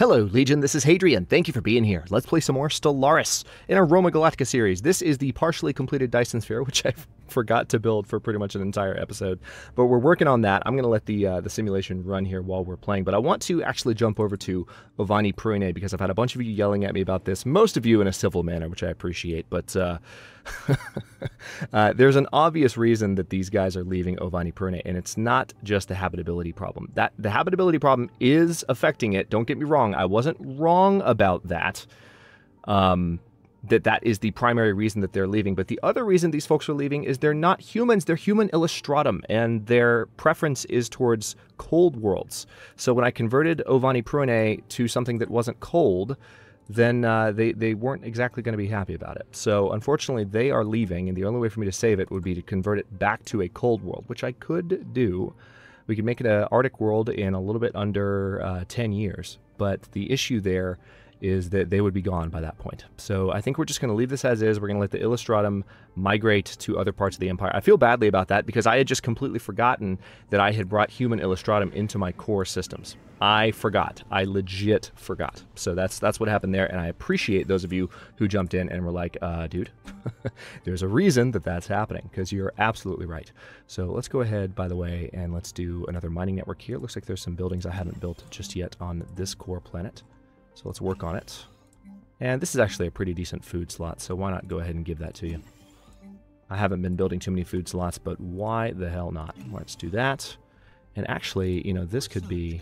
Hello, Legion, this is Hadrian. Thank you for being here. Let's play some more Stellaris in our Roma Galactica series. This is the partially completed Dyson sphere, which I forgot to build for pretty much an entire episode. But we're working on that. I'm going to let the simulation run here while we're playing. But I want to actually jump over to Ovani Pruine because I've had a bunch of you yelling at me about this, most of you in a civil manner, which I appreciate. But there's an obvious reason that these guys are leaving Ovani Pruine, and it's not just the habitability problem. The habitability problem is affecting it. Don't get me wrong. I wasn't wrong about that. That is the primary reason that they're leaving. But the other reason these folks are leaving is they're not humans. They're human illustratum, and their preference is towards cold worlds. So when I converted Ovani Pruine to something that wasn't cold, then they weren't exactly going to be happy about it. So unfortunately, they are leaving, and the only way for me to save it would be to convert it back to a cold world, which I could do. We could make it an Arctic world in a little bit under 10 years. But the issue there is that they would be gone by that point. So I think we're just going to leave this as is. We're going to let the Illustratum migrate to other parts of the Empire. I feel badly about that because I had just completely forgotten that I had brought human Illustratum into my core systems. I forgot. I legit forgot. So that's what happened there, and I appreciate those of you who jumped in and were like, dude, there's a reason that that's happening, because you're absolutely right. So let's go ahead, by the way, and let's do another mining network here. It looks like there's some buildings I haven't built just yet on this core planet. So let's work on it. And this is actually a pretty decent food slot, so why not go ahead and give that to you? I haven't been building too many food slots, but why the hell not? Let's do that. And actually, you know, this could be...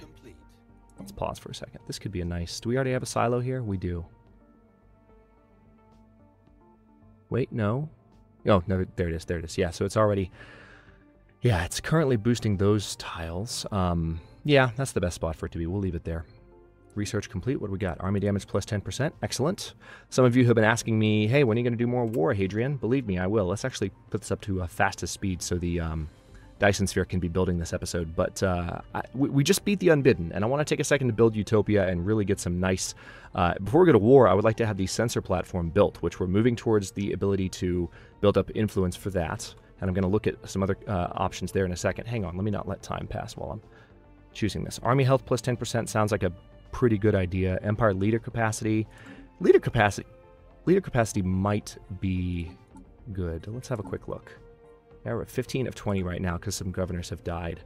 Let's pause for a second. This could be a nice... Do we already have a silo here? We do. Wait, no. Oh, no, there it is. There it is. Yeah, so it's already... Yeah, it's currently boosting those tiles. Yeah, that's the best spot for it to be. We'll leave it there. Research complete. What do we got? Army damage plus 10%. Excellent. Some of you have been asking me, hey, when are you going to do more war, Hadrian? Believe me, I will. Let's actually put this up to fastest speed so the Dyson sphere can be building this episode. But we just beat the Unbidden, and I want to take a second to build Utopia and really get some nice... before we go to war, I would like to have the sensor platform built, which we're moving towards the ability to build up influence for that. And I'm going to look at some other options there in a second. Hang on, let me not let time pass while I'm choosing this. Army health plus 10% sounds like a pretty good idea. Empire leader capacity. Leader capacity might be good. Let's have a quick look. Yeah, we're at 15 of 20 right now because some governors have died.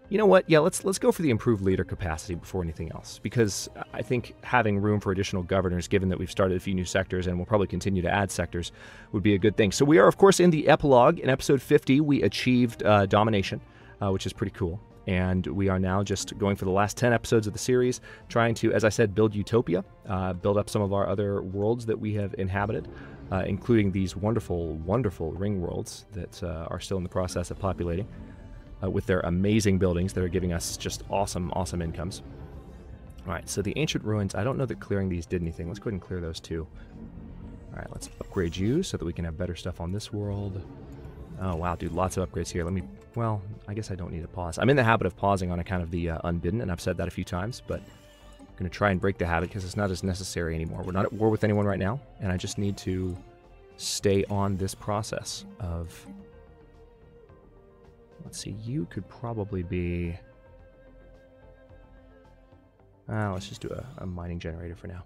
You know what? Yeah, let's go for the improved leader capacity before anything else, because I think having room for additional governors, given that we've started a few new sectors and we'll probably continue to add sectors, would be a good thing. So we are, of course, in the epilogue. In episode 50, we achieved domination, which is pretty cool. And we are now just going for the last 10 episodes of the series, trying to, as I said, build Utopia, build up some of our other worlds that we have inhabited, including these wonderful, wonderful ring worlds that are still in the process of populating, with their amazing buildings that are giving us just awesome, awesome incomes. All right, so the ancient ruins, I don't know that clearing these did anything. Let's go ahead and clear those too. All right, let's upgrade you so that we can have better stuff on this world. Oh, wow, dude, lots of upgrades here. Let me... Well, I guess I don't need to pause. I'm in the habit of pausing on account of the Unbidden, and I've said that a few times, but I'm going to try and break the habit because it's not as necessary anymore. We're not at war with anyone right now, and I just need to stay on this process of... Let's see, you could probably be... let's just do a mining generator for now.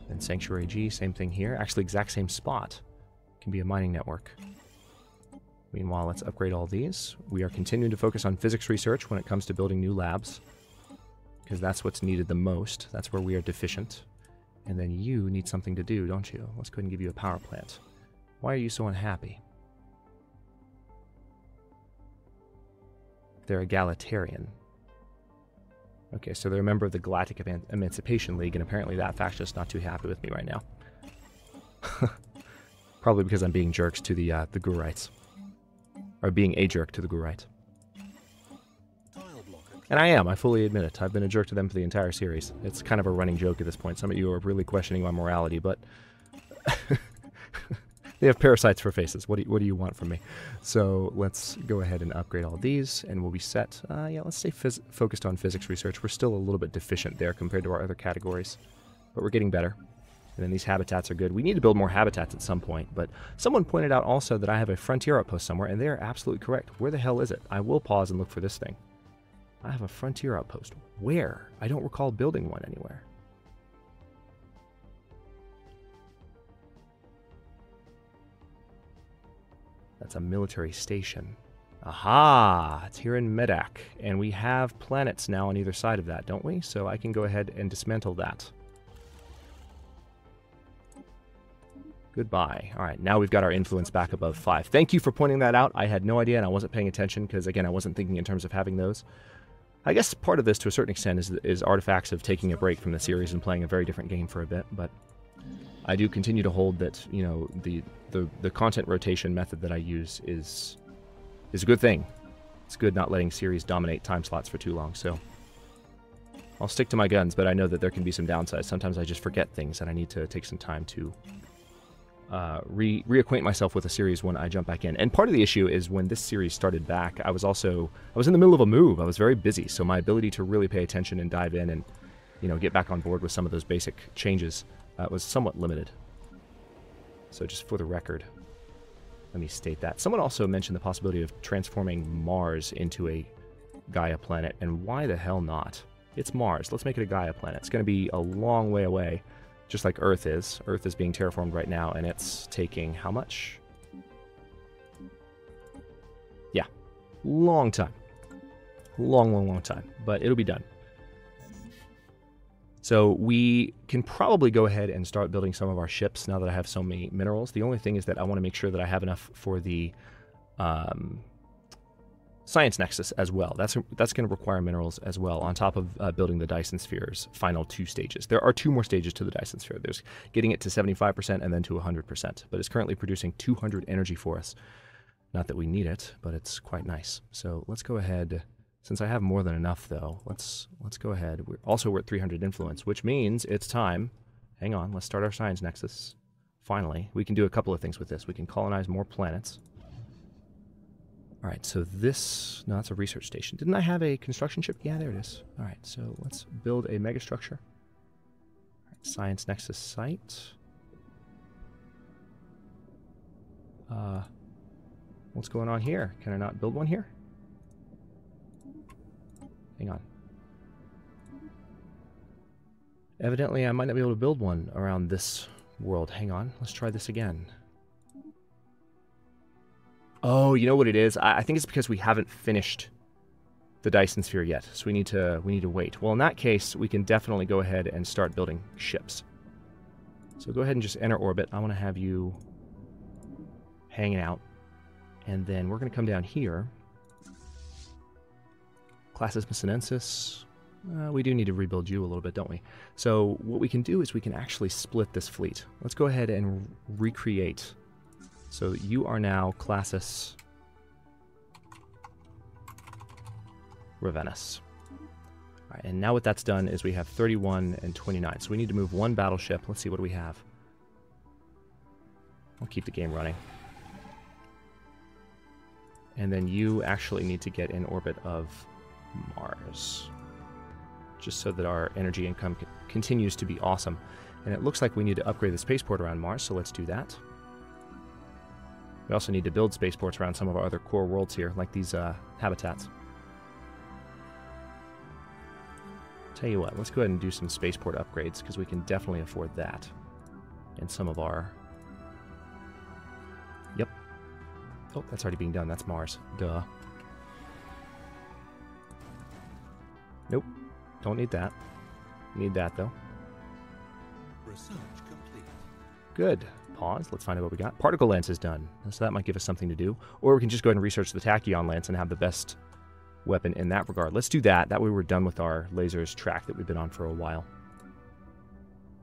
And Sanctuary G, same thing here. Actually, exact same spot. Can be a mining network. Meanwhile, let's upgrade all these. We are continuing to focus on physics research when it comes to building new labs, because that's what's needed the most. That's where we are deficient. And then you need something to do, don't you? Let's go ahead and give you a power plant. Why are you so unhappy? They're egalitarian. Okay, so they're a member of the Galactic Emancipation League, and apparently that faction is not too happy with me right now. Probably because I'm being jerks to the Gurites. Or being a jerk to the Gurites. And I am, I fully admit it. I've been a jerk to them for the entire series. It's kind of a running joke at this point. Some of you are really questioning my morality, but... They have parasites for faces. What do you want from me? So let's go ahead and upgrade all these, and we'll be set. Yeah, let's stay focused on physics research. We're still a little bit deficient there compared to our other categories, but we're getting better. And then these habitats are good. We need to build more habitats at some point, but someone pointed out also that I have a frontier outpost somewhere, and they are absolutely correct. Where the hell is it? I will pause and look for this thing. I have a frontier outpost. Where? I don't recall building one anywhere. That's a military station. Aha! It's here in Medak, and we have planets now on either side of that, don't we? So I can go ahead and dismantle that. Goodbye. All right, now we've got our influence back above 5. Thank you for pointing that out. I had no idea, and I wasn't paying attention because, again, I wasn't thinking in terms of having those. I guess part of this, to a certain extent, is artifacts of taking a break from the series and playing a very different game for a bit, but I do continue to hold that, you know, the content rotation method that I use is a good thing. It's good not letting series dominate time slots for too long, so I'll stick to my guns, but I know that there can be some downsides. Sometimes I just forget things, and I need to take some time to reacquaint myself with a series when I jump back in. And part of the issue is when this series started back, I was in the middle of a move. I was very busy, so my ability to really pay attention and dive in and, you know, get back on board with some of those basic changes was somewhat limited. So just for the record, let me state that. Someone also mentioned the possibility of transforming Mars into a Gaia planet, and why the hell not? It's Mars. Let's make it a Gaia planet. It's going to be a long way away, just like Earth is. Earth is being terraformed right now, and it's taking how much? Yeah, long time. Long time, but it'll be done. So we can probably go ahead and start building some of our ships now that I have so many minerals. The only thing is that I want to make sure that I have enough for the Science Nexus as well. That's going to require minerals as well, on top of building the Dyson Sphere's final 2 stages. There are 2 more stages to the Dyson Sphere. There's getting it to 75% and then to 100%, but it's currently producing 200 energy for us. Not that we need it, but it's quite nice. So let's go ahead. Since I have more than enough, though, let's go ahead. We're at 300 influence, which means it's time. Hang on, let's start our Science Nexus. Finally, we can do a couple of things with this. We can colonize more planets. All right, so this... No, that's a research station. Didn't I have a construction ship? Yeah, there it is. All right, so let's build a megastructure. All right, Science Nexus site. What's going on here? Can I not build one here? Hang on. Evidently, I might not be able to build one around this world. Hang on. Let's try this again. Oh, you know what it is? I think it's because we haven't finished the Dyson Sphere yet, so we need to wait. Well, in that case, we can definitely go ahead and start building ships. So go ahead and just enter orbit. I want to have you hanging out. And then we're going to come down here. Classis Messinensis. We do need to rebuild you a little bit, don't we? So what we can do is we can actually split this fleet. Let's go ahead and recreate. So you are now Classis Ravennas. All right, and now what that's done is we have 31 and 29. So we need to move 1 battleship. Let's see, what do we have? I'll keep the game running. And then you actually need to get in orbit of Mars, just so that our energy income continues to be awesome. And it looks like we need to upgrade the spaceport around Mars, so let's do that. We also need to build spaceports around some of our other core worlds here, like these habitats. Tell you what, let's go ahead and do some spaceport upgrades, because we can definitely afford that. And some of our... Yep. Oh, that's already being done. That's Mars. Duh. Nope. Don't need that. Need that, though. Research complete. Good. Pause. Let's find out what we got. Particle lance is done, so that might give us something to do. Or we can just go ahead and research the tachyon lance and have the best weapon in that regard. Let's do that. That way we're done with our lasers track that we've been on for a while.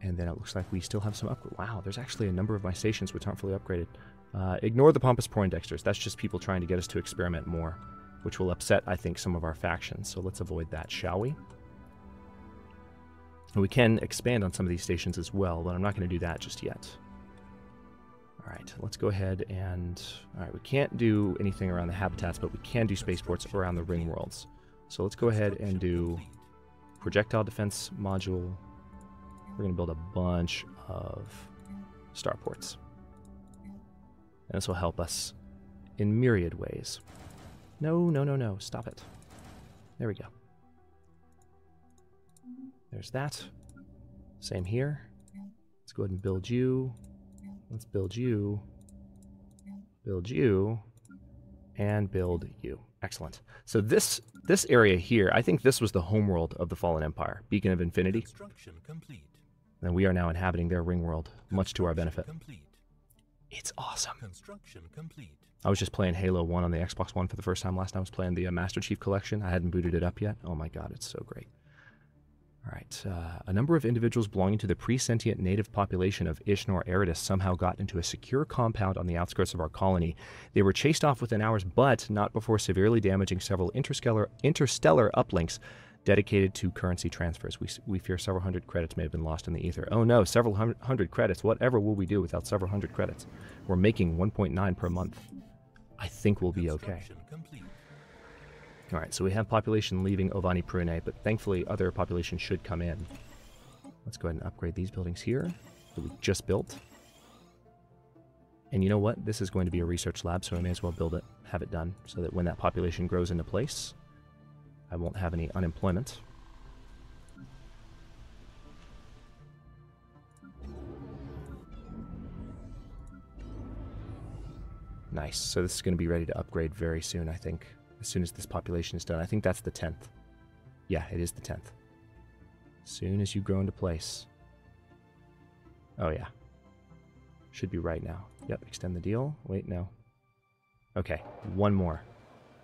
And then it looks like we still have some upgrade. Wow, there's actually a number of my stations which aren't fully upgraded. Ignore the Pompous Poindexters. That's just people trying to get us to experiment more, which will upset, I think, some of our factions. So let's avoid that, shall we? And we can expand on some of these stations as well, but I'm not going to do that just yet. All right, let's go ahead and... All right, we can't do anything around the habitats, but we can do spaceports around the ring worlds. So let's go ahead and do projectile defense module. We're going to build a bunch of starports. And this will help us in myriad ways. No, no, no, no. Stop it. There we go. There's that. Same here. Let's go ahead and build you. Let's build you. Build you. And build you. Excellent. So this area here, I think this was the homeworld of the Fallen Empire, Beacon of Infinity. Construction complete. And we are now inhabiting their ring world, much to our benefit. Complete. It's awesome. Construction complete. I was just playing Halo 1 on the Xbox One for the first time last night. I was playing the Master Chief Collection. I hadn't booted it up yet. Oh my god, it's so great. All right, a number of individuals belonging to the pre-sentient native population of Ishnor Eridus somehow got into a secure compound on the outskirts of our colony. They were chased off within hours, but not before severely damaging several interstellar uplinks dedicated to currency transfers. We fear several hundred credits may have been lost in the ether. Oh no, several hundred credits. Whatever will we do without several hundred credits? We're making 1.9 per month. I think we'll be okay. All right, so we have population leaving Ovani Prune, but thankfully other population should come in. Let's go ahead and upgrade these buildings here that we just built. And you know what? This is going to be a research lab, so I may as well build it, have it done, so that when that population grows into place, I won't have any unemployment. Nice. So this is going to be ready to upgrade very soon, I think. As soon as this population is done. I think that's the 10th. Yeah, it is the 10th. As soon as you grow into place. Oh, yeah. Should be right now. Yep, extend the deal. Wait, no. Okay, one more.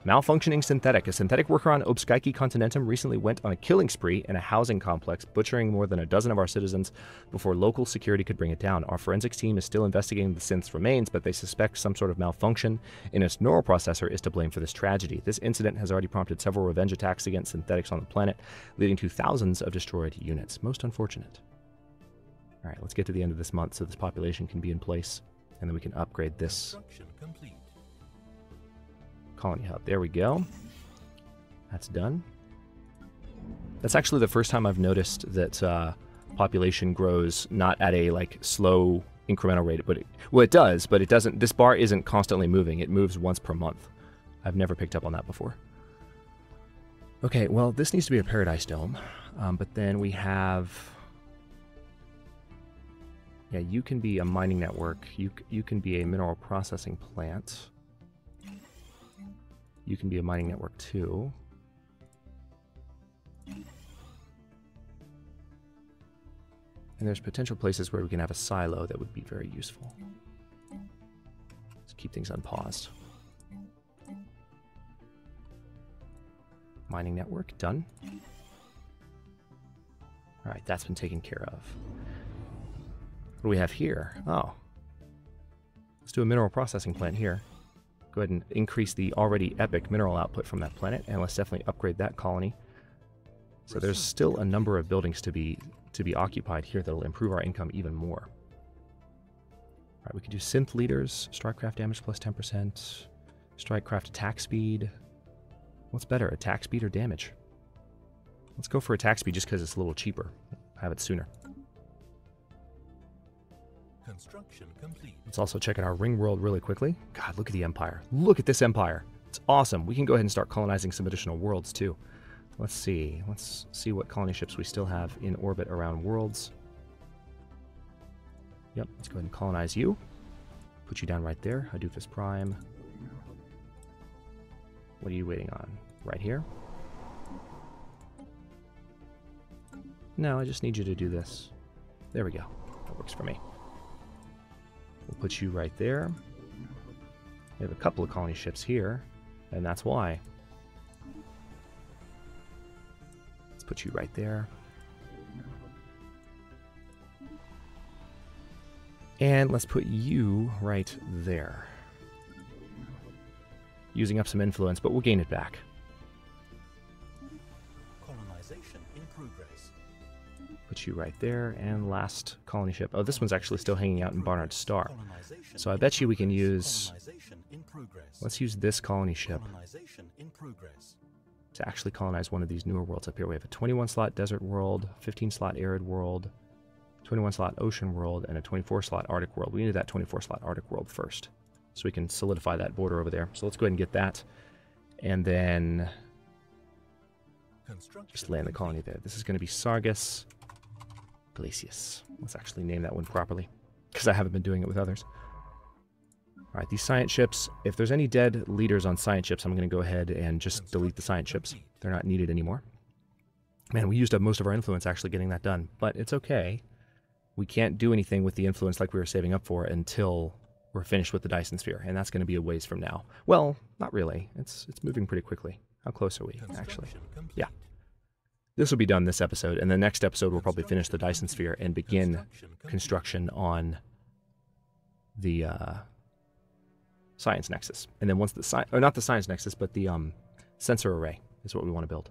Malfunctioning synthetic. A synthetic worker on Obskyki Continentum recently went on a killing spree in a housing complex, butchering more than a dozen of our citizens before local security could bring it down. Our forensics team is still investigating the synth's remains, but they suspect some sort of malfunction in its neural processor is to blame for this tragedy. This incident has already prompted several revenge attacks against synthetics on the planet, leading to thousands of destroyed units. Most unfortunate. All right, let's get to the end of this month so this population can be in place, and then we can upgrade this colony hub. There we go. That's done. That's actually the first time I've noticed that population grows not at a like slow incremental rate, but it does, but it doesn't. This bar isn't constantly moving. It moves once per month. I've never picked up on that before. Okay, well, this needs to be a paradise dome, but then we have. Yeah, you can be a mining network. You can be a mineral processing plant. You can be a mining network too. And there's potential places where we can have a silo that would be very useful. Let's keep things unpaused. Mining network, done. Alright, that's been taken care of. What do we have here? Oh. Let's do a mineral processing plant here. Go ahead and increase the already epic mineral output from that planet, and let's definitely upgrade that colony. So there's still a number of buildings to be occupied here that'll improve our income even more. All right, we could do synth leaders, strikecraft damage plus 10%, strikecraft attack speed. What's better, attack speed or damage? Let's go for attack speed just because it's a little cheaper. Have it sooner. Construction complete. Let's also check out our ring world really quickly. God, look at the empire. Look at this empire. It's awesome. We can go ahead and start colonizing some additional worlds too. Let's see. Let's see what colony ships we still have in orbit around worlds. Yep, let's go ahead and colonize you. Put you down right there. Hadoofus Prime. What are you waiting on? Right here? No, I just need you to do this. There we go. That works for me. We'll put you right there. We have a couple of colony ships here, and that's why. Let's put you right there. And let's put you right there. Using up some influence, but we'll gain it back. Colonization in progress. Put you right there, and last colony ship. Oh, this one's actually still hanging out in Barnard Star. So I bet you we can use... Let's use this colony ship to actually colonize one of these newer worlds up here. We have a 21-slot desert world, 15-slot arid world, 21-slot ocean world, and a 24-slot Arctic world. We need that 24-slot Arctic world first, so we can solidify that border over there. So let's go ahead and get that, and then just land the colony there. This is going to be Sargus Glacius. Let's actually name that one properly, because I haven't been doing it with others. All right, these science ships, if there's any dead leaders on science ships, I'm going to go ahead and just delete the science ships. They're not needed anymore. Man, we used up most of our influence actually getting that done, but it's okay. We can't do anything with the influence like we were saving up for until we're finished with the Dyson sphere, and that's going to be a ways from now. Well, not really. It's moving pretty quickly. How close are we, actually? Yeah. This will be done this episode, and the next episode we'll probably finish the Dyson sphere and begin construction on the science nexus. And then once the not the science nexus, but the sensor array is what we want to build.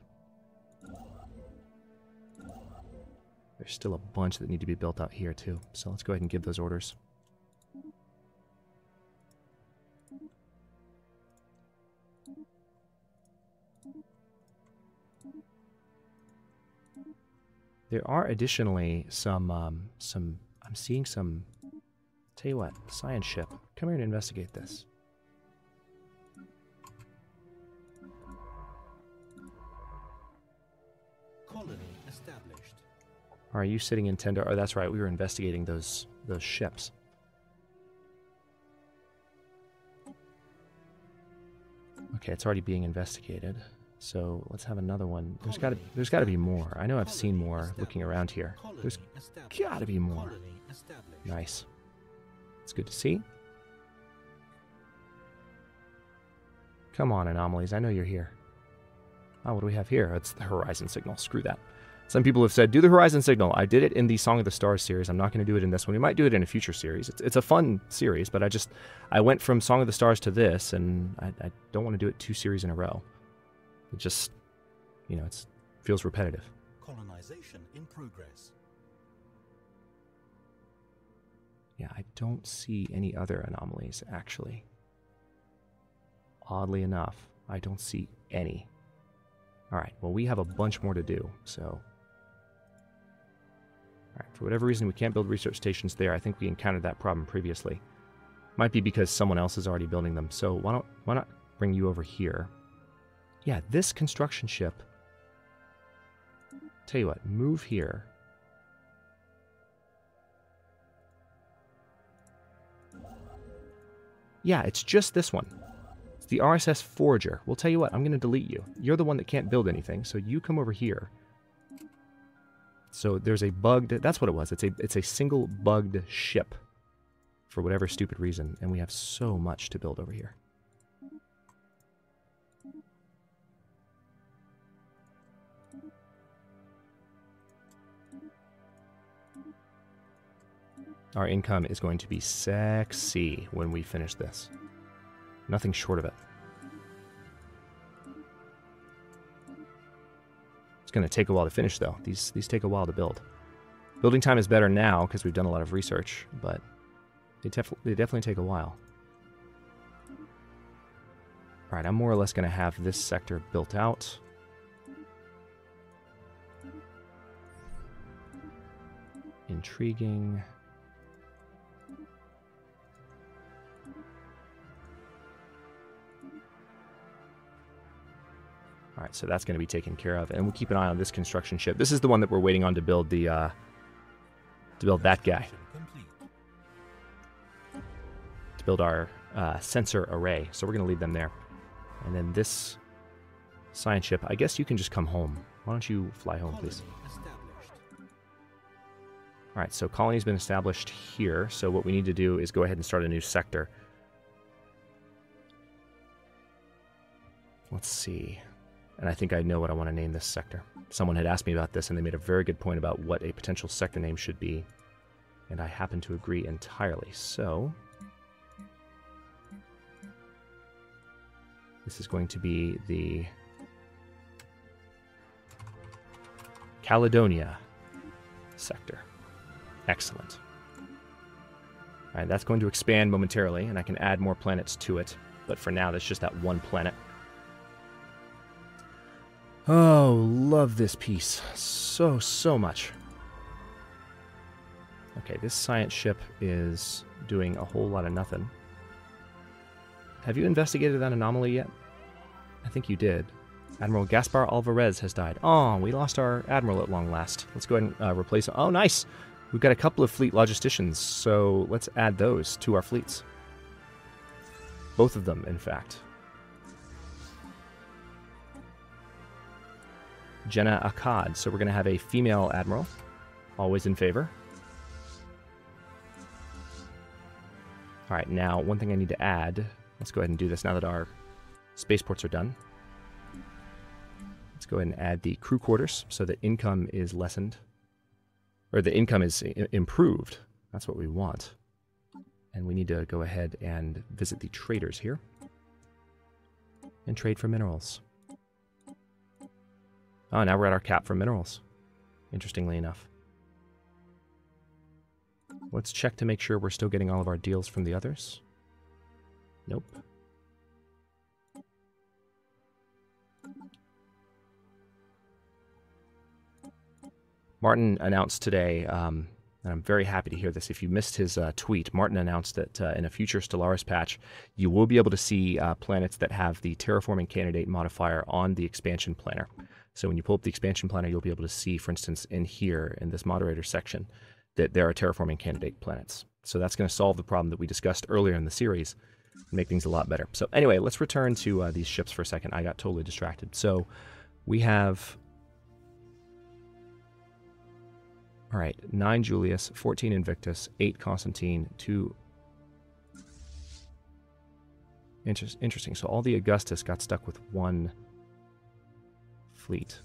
There's still a bunch that need to be built out here too, so let's go ahead and give those orders. There are additionally some I'm seeing some, tell you what, science ship. Come here and investigate this. Colony established. Are you sitting in tender? Oh, that's right. We were investigating those ships. Okay, it's already being investigated. So let's have another one. There's got to be more. I know I've seen more looking around here. There's got to be more. Nice. It's good to see. Come on, anomalies. I know you're here. Oh, what do we have here? It's the horizon signal. Screw that. Some people have said, do the horizon signal. I did it in the Song of the Stars series. I'm not going to do it in this one. We might do it in a future series. It's a fun series, but I went from Song of the Stars to this, and I don't want to do it 2 series in a row. It just, you know, it feels repetitive. Colonization in progress. Yeah, I don't see any other anomalies, actually. Oddly enough, I don't see any. Alright, well, we have a bunch more to do, so... Alright, for whatever reason, we can't build research stations there. I think we encountered that problem previously. Might be because someone else is already building them, so why not bring you over here? Yeah, this construction ship... Tell you what, move here. Yeah, it's just this one. It's the RSS Forager. Well, tell you what, I'm going to delete you. You're the one that can't build anything, so you come over here. So there's a bugged... That's what it was. It's a single bugged ship. For whatever stupid reason. And we have so much to build over here. Our income is going to be sexy when we finish this. Nothing short of it. It's going to take a while to finish, though. These take a while to build. Building time is better now because we've done a lot of research, but they definitely take a while. All right, I'm more or less going to have this sector built out. Intriguing. All right, so that's going to be taken care of, and we'll keep an eye on this construction ship. This is the one that we're waiting on to build the to build that guy, to build our sensor array. So we're going to leave them there, and then this science ship. I guess you can just come home. Why don't you fly home, please? All right, so colony's been established here. So what we need to do is go ahead and start a new sector. Let's see. And I think I know what I want to name this sector. Someone had asked me about this, and they made a very good point about what a potential sector name should be. And I happen to agree entirely. So this is going to be the Caledonia sector. Excellent. All right, that's going to expand momentarily, and I can add more planets to it. But for now, that's just that one planet. Oh, love this piece so much. Okay, this science ship is doing a whole lot of nothing. Have you investigated that anomaly yet? I think you did. Admiral Gaspar Alvarez has died. Oh, we lost our admiral at long last. Let's go ahead and replace him. Oh, nice! We've got a couple of fleet logisticians, so let's add those to our fleets. Both of them, in fact. Jenna Akkad. So we're going to have a female admiral. Always in favor. All right, now one thing I need to add. Let's go ahead and do this now that our spaceports are done. Let's go ahead and add the crew quarters so that income is lessened. Or the income is improved. That's what we want. And we need to go ahead and visit the traders here. And trade for minerals. Oh, now we're at our cap for minerals. Interestingly enough. Let's check to make sure we're still getting all of our deals from the others. Nope. Martin announced today, and I'm very happy to hear this. If you missed his tweet, Martin announced that in a future Stellaris patch, you will be able to see planets that have the terraforming candidate modifier on the expansion planner. So when you pull up the expansion planner, you'll be able to see, for instance, in here, in this moderator section, that there are terraforming candidate planets. So that's going to solve the problem that we discussed earlier in the series and make things a lot better. So anyway, let's return to these ships for a second. I got totally distracted. So we have... All right, 9 Julius, 14 Invictus, 8 Constantine, 2... Interesting. So all the Augustus got stuck with one fleet.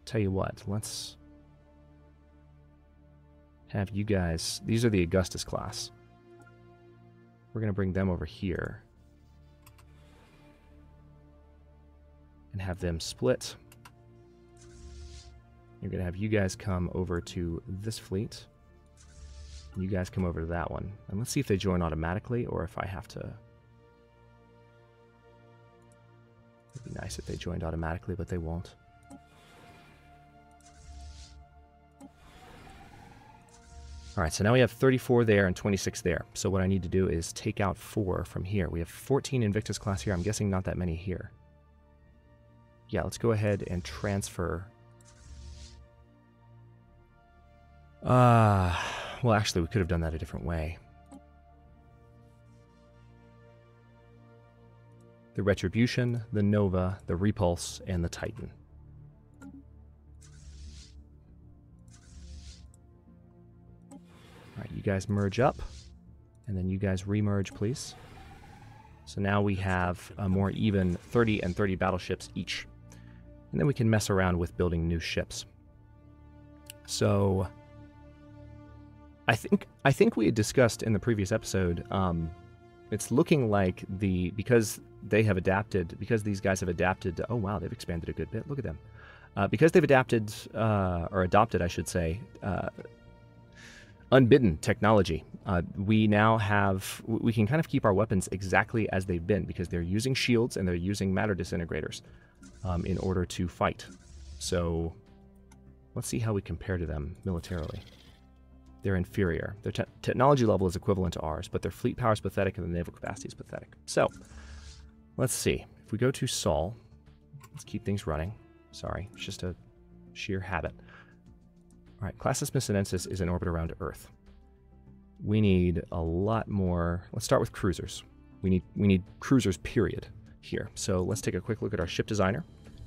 Tell you what, let's have you guys... These are the Augustus class. We're going to bring them over here. And have them split. You're going to have you guys come over to this fleet. And you guys come over to that one. And let's see if they join automatically or if I have to... It'd be nice if they joined automatically, but they won't. Alright, so now we have 34 there and 26 there. So what I need to do is take out 4 from here. We have 14 Invictus class here. I'm guessing not that many here. Yeah, let's go ahead and transfer... well, actually, we could have done that a different way. The Retribution, the Nova, the Repulse, and the Titan. Alright, you guys merge up, and then you guys remerge, please. So now we have a more even 30 and 30 battleships each. And then we can mess around with building new ships. So... I think we had discussed in the previous episode, it's looking like because they have adapted, because these guys have adapted, oh wow, they've expanded a good bit, look at them. Because they've adapted, or adopted, I should say, unbidden technology, we now have, we can kind of keep our weapons exactly as they've been, because they're using shields and they're using matter disintegrators in order to fight. So let's see how we compare to them militarily. They're inferior. Their technology level is equivalent to ours, but their fleet power is pathetic and the naval capacity is pathetic. So, let's see. If we go to Sol, let's keep things running. Sorry, it's just a sheer habit. Alright, Classis Missinensis is in orbit around Earth. We need a lot more... Let's start with cruisers. We need cruisers, period, here. So let's take a quick look at our ship designer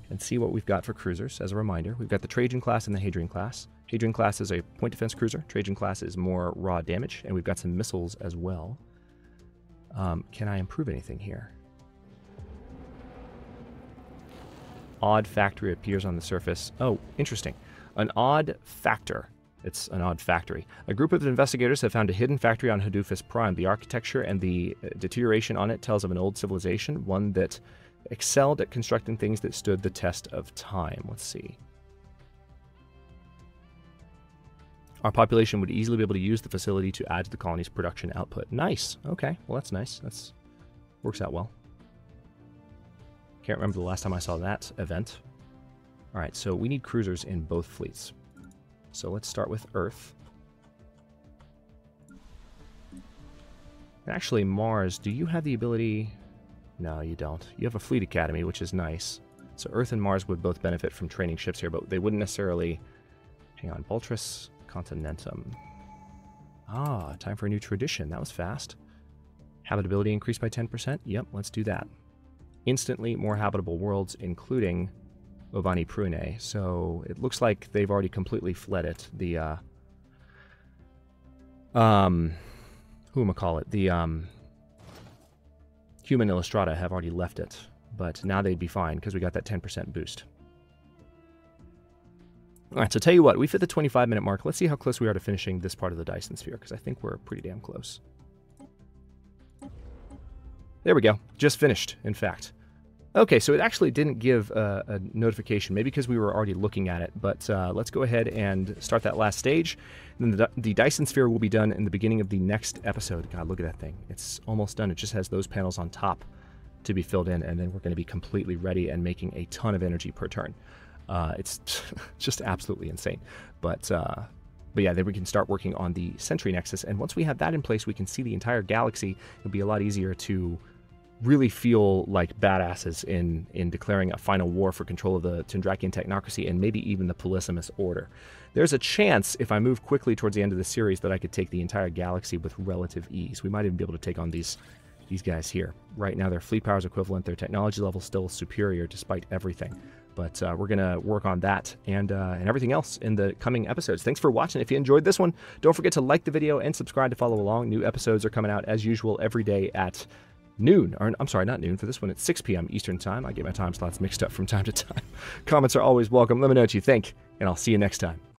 and see what we've got for cruisers. As a reminder, we've got the Trajan class and the Hadrian class. Hadrian class is a point defense cruiser. Trajan class is more raw damage, and we've got some missiles as well. Can I improve anything here? Odd factory appears on the surface. Oh, interesting. An odd factor. It's an odd factory. A group of investigators have found a hidden factory on Hadufis Prime. The architecture and the deterioration on it tells of an old civilization, one that excelled at constructing things that stood the test of time. Let's see. Our population would easily be able to use the facility to add to the colony's production output. Nice. Okay. Well, that's nice. That's works out well. Can't remember the last time I saw that event. All right, so we need cruisers in both fleets. So let's start with Earth. Actually, Mars, do you have the ability... No, you don't. You have a fleet academy, which is nice. So Earth and Mars would both benefit from training ships here, but they wouldn't necessarily... Hang on, Boltrus Continentum. Ah, time for a new tradition. That was fast. Habitability increased by 10%. Yep, let's do that. Instantly more habitable worlds, including Ovani Prune. So it looks like they've already completely fled it. The Human Illustrata have already left it, but now they'd be fine because we got that 10% boost. All right, so tell you what, we've hit the 25-minute mark. Let's see how close we are to finishing this part of the Dyson sphere, because I think we're pretty damn close. There we go. Just finished, in fact. Okay, so it actually didn't give a notification, maybe because we were already looking at it, but let's go ahead and start that last stage. And then the Dyson sphere will be done in the beginning of the next episode. God, look at that thing. It's almost done. It just has those panels on top to be filled in, and then we're going to be completely ready and making a ton of energy per turn. It's just absolutely insane. But yeah, then we can start working on the Sentry Nexus, and once we have that in place, we can see the entire galaxy. It'll be a lot easier to really feel like badasses in declaring a final war for control of the Tendrakian technocracy and maybe even the Polysimus Order. There's a chance, if I move quickly towards the end of the series, that I could take the entire galaxy with relative ease. We might even be able to take on these guys here. Right now, their fleet power is equivalent, their technology level still superior despite everything. But we're going to work on that and everything else in the coming episodes. Thanks for watching. If you enjoyed this one, don't forget to like the video and subscribe to follow along. New episodes are coming out, as usual, every day at noon. Or, I'm sorry, not noon. For this one, it's 6 p.m. Eastern Time. I get my time slots mixed up from time to time. Comments are always welcome. Let me know what you think, and I'll see you next time.